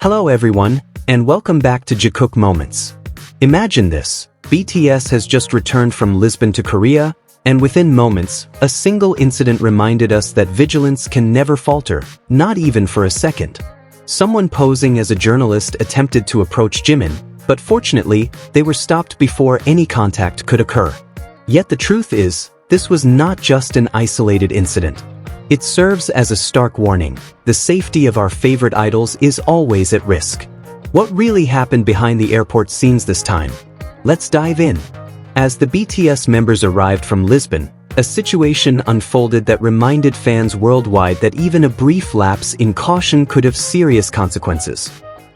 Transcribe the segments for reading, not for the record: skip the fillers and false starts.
Hello everyone, and welcome back to Jikook Moments. Imagine this, BTS has just returned from Lisbon to Korea, and within moments, a single incident reminded us that vigilance can never falter, not even for a second. Someone posing as a journalist attempted to approach Jimin, but fortunately, they were stopped before any contact could occur. Yet the truth is, this was not just an isolated incident. It serves as a stark warning. The safety of our favorite idols is always at risk. What really happened behind the airport scenes this time? Let's dive in. As the BTS members arrived from Lisbon, a situation unfolded that reminded fans worldwide that even a brief lapse in caution could have serious consequences.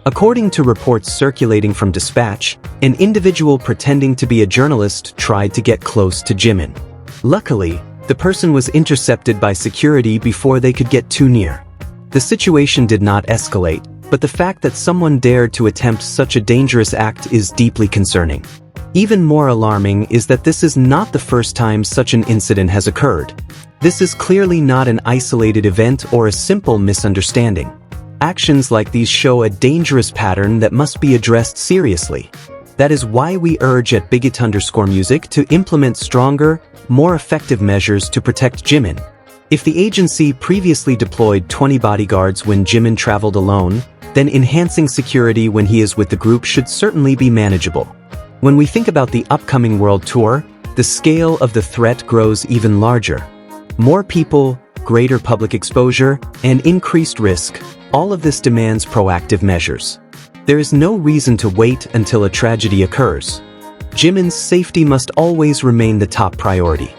According to reports circulating from Dispatch, an individual pretending to be a journalist tried to get close to Jimin. Luckily, the person was intercepted by security before they could get too near. The situation did not escalate, but the fact that someone dared to attempt such a dangerous act is deeply concerning. Even more alarming is that this is not the first time such an incident has occurred. This is clearly not an isolated event or a simple misunderstanding. Actions like these show a dangerous pattern that must be addressed seriously. That is why we urge at Bigot_music to implement stronger, more effective measures to protect Jimin. If the agency previously deployed 20 bodyguards when Jimin traveled alone, then enhancing security when he is with the group should certainly be manageable. When we think about the upcoming world tour, the scale of the threat grows even larger. More people, greater public exposure, and increased risk, all of this demands proactive measures. There is no reason to wait until a tragedy occurs. Jimin's safety must always remain the top priority.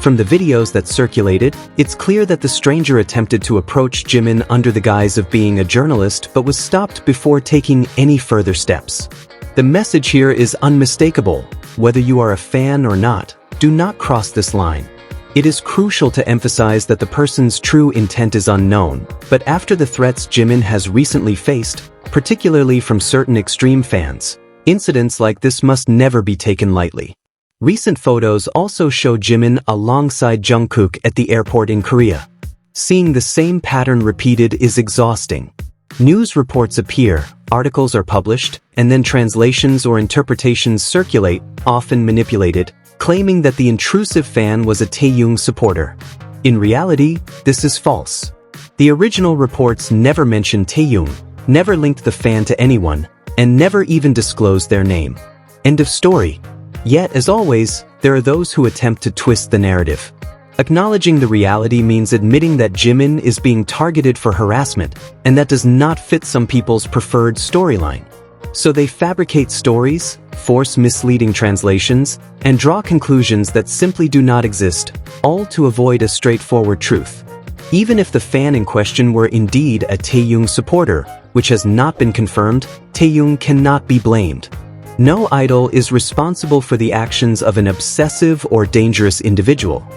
From the videos that circulated, it's clear that the stranger attempted to approach Jimin under the guise of being a journalist but was stopped before taking any further steps. The message here is unmistakable. Whether you are a fan or not, do not cross this line. It is crucial to emphasize that the person's true intent is unknown, but after the threats Jimin has recently faced, particularly from certain extreme fans, incidents like this must never be taken lightly. Recent photos also show Jimin alongside Jungkook at the airport in Korea. Seeing the same pattern repeated is exhausting. News reports appear, articles are published, and then translations or interpretations circulate, often manipulated, claiming that the intrusive fan was a Taeyong supporter. In reality, this is false. The original reports never mentioned Taeyong, never linked the fan to anyone, and never even disclosed their name. End of story. Yet, as always, there are those who attempt to twist the narrative. Acknowledging the reality means admitting that Jimin is being targeted for harassment, and that does not fit some people's preferred storyline. So they fabricate stories, force misleading translations, and draw conclusions that simply do not exist, all to avoid a straightforward truth. Even if the fan in question were indeed a Taeyong supporter, which has not been confirmed, Taeyong cannot be blamed. No idol is responsible for the actions of an obsessive or dangerous individual.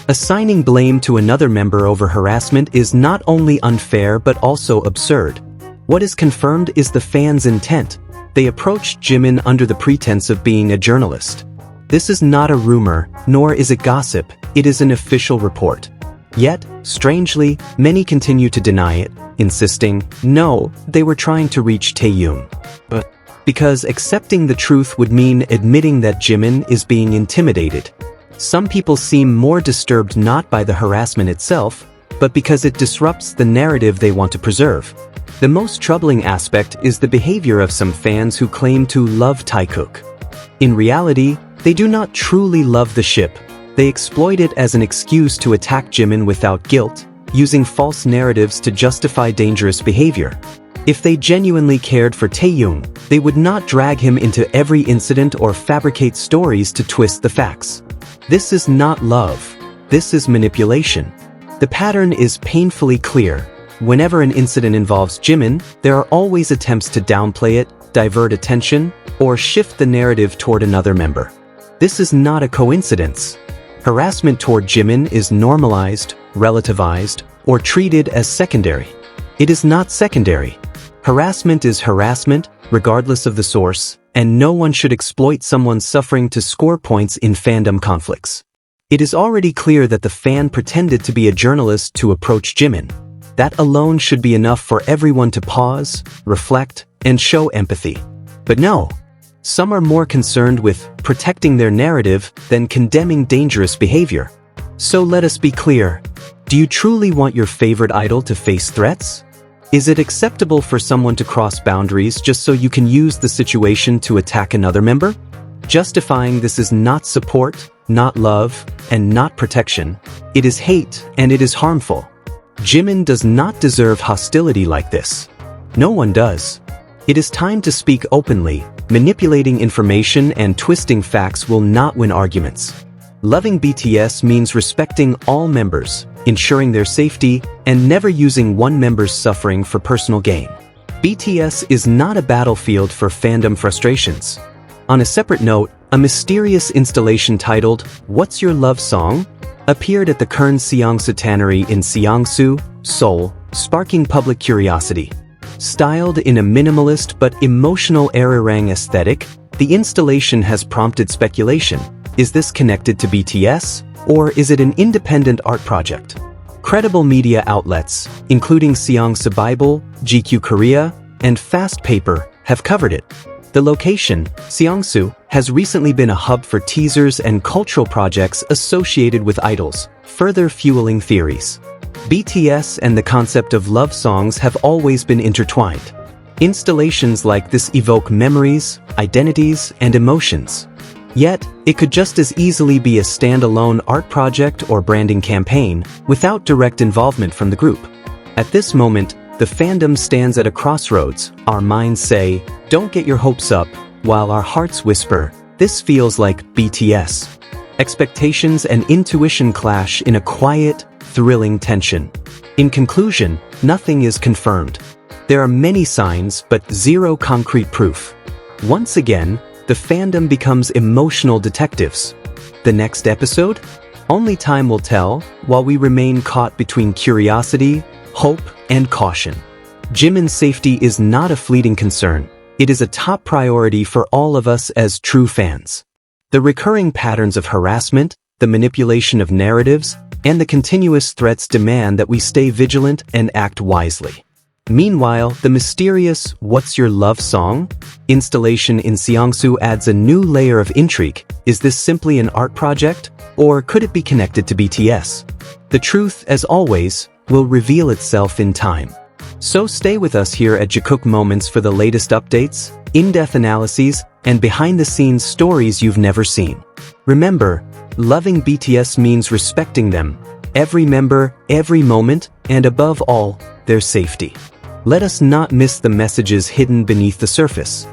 Assigning blame to another member over harassment is not only unfair but also absurd. What is confirmed is the fan's intent. They approached Jimin under the pretense of being a journalist. This is not a rumor, nor is it gossip, it is an official report. Yet, strangely, many continue to deny it, insisting, no, they were trying to reach Taeyong. But because accepting the truth would mean admitting that Jimin is being intimidated. Some people seem more disturbed not by the harassment itself, but because it disrupts the narrative they want to preserve. The most troubling aspect is the behavior of some fans who claim to love Jikook. In reality, they do not truly love the ship. They exploit it as an excuse to attack Jimin without guilt, using false narratives to justify dangerous behavior. If they genuinely cared for Taeyong, they would not drag him into every incident or fabricate stories to twist the facts. This is not love. This is manipulation. The pattern is painfully clear. Whenever an incident involves Jimin, there are always attempts to downplay it, divert attention, or shift the narrative toward another member. This is not a coincidence. Harassment toward Jimin is normalized, relativized, or treated as secondary. It is not secondary. Harassment is harassment, regardless of the source, and no one should exploit someone's suffering to score points in fandom conflicts. It is already clear that the fan pretended to be a journalist to approach Jimin. That alone should be enough for everyone to pause, reflect, and show empathy. But no. Some are more concerned with protecting their narrative than condemning dangerous behavior. So let us be clear. Do you truly want your favorite idol to face threats? Is it acceptable for someone to cross boundaries just so you can use the situation to attack another member? Justifying this is not support, not love, and not protection. It is hate, and it is harmful. Jimin does not deserve hostility like this. No one does. It is time to speak openly. Manipulating information and twisting facts will not win arguments. Loving BTS means respecting all members, ensuring their safety, and never using one member's suffering for personal gain. BTS is not a battlefield for fandom frustrations. On a separate note, a mysterious installation titled "What's Your Love Song?" appeared at the Kern Seongsu Tannery in Seongsu, Seoul, sparking public curiosity. Styled in a minimalist but emotional arirang aesthetic, the installation has prompted speculation. Is this connected to BTS, or is it an independent art project? Credible media outlets, including Seongsu Bible, GQ Korea, and Fast Paper, have covered it. The location, Seongsu, has recently been a hub for teasers and cultural projects associated with idols, further fueling theories. BTS and the concept of love songs have always been intertwined. Installations like this evoke memories, identities, and emotions. Yet, it could just as easily be a standalone art project or branding campaign without direct involvement from the group. At this moment, the fandom stands at a crossroads. Our minds say, "Don't get your hopes up," while our hearts whisper, "This feels like BTS." Expectations and intuition clash in a quiet, thrilling tension. In conclusion, nothing is confirmed. There are many signs but zero concrete proof. Once again, the fandom becomes emotional detectives. The next episode? Only time will tell, while we remain caught between curiosity, hope, and caution. Jimin's safety is not a fleeting concern. It is a top priority for all of us as true fans. The recurring patterns of harassment, the manipulation of narratives, and the continuous threats demand that we stay vigilant and act wisely. Meanwhile, the mysterious "What's Your Love Song?" installation in Seongsu adds a new layer of intrigue. Is this simply an art project, or could it be connected to BTS? The truth, as always, will reveal itself in time. So stay with us here at Jikook Moments for the latest updates, in-depth analyses, and behind-the-scenes stories you've never seen. Remember, loving BTS means respecting them, every member, every moment, and above all, their safety. Let us not miss the messages hidden beneath the surface.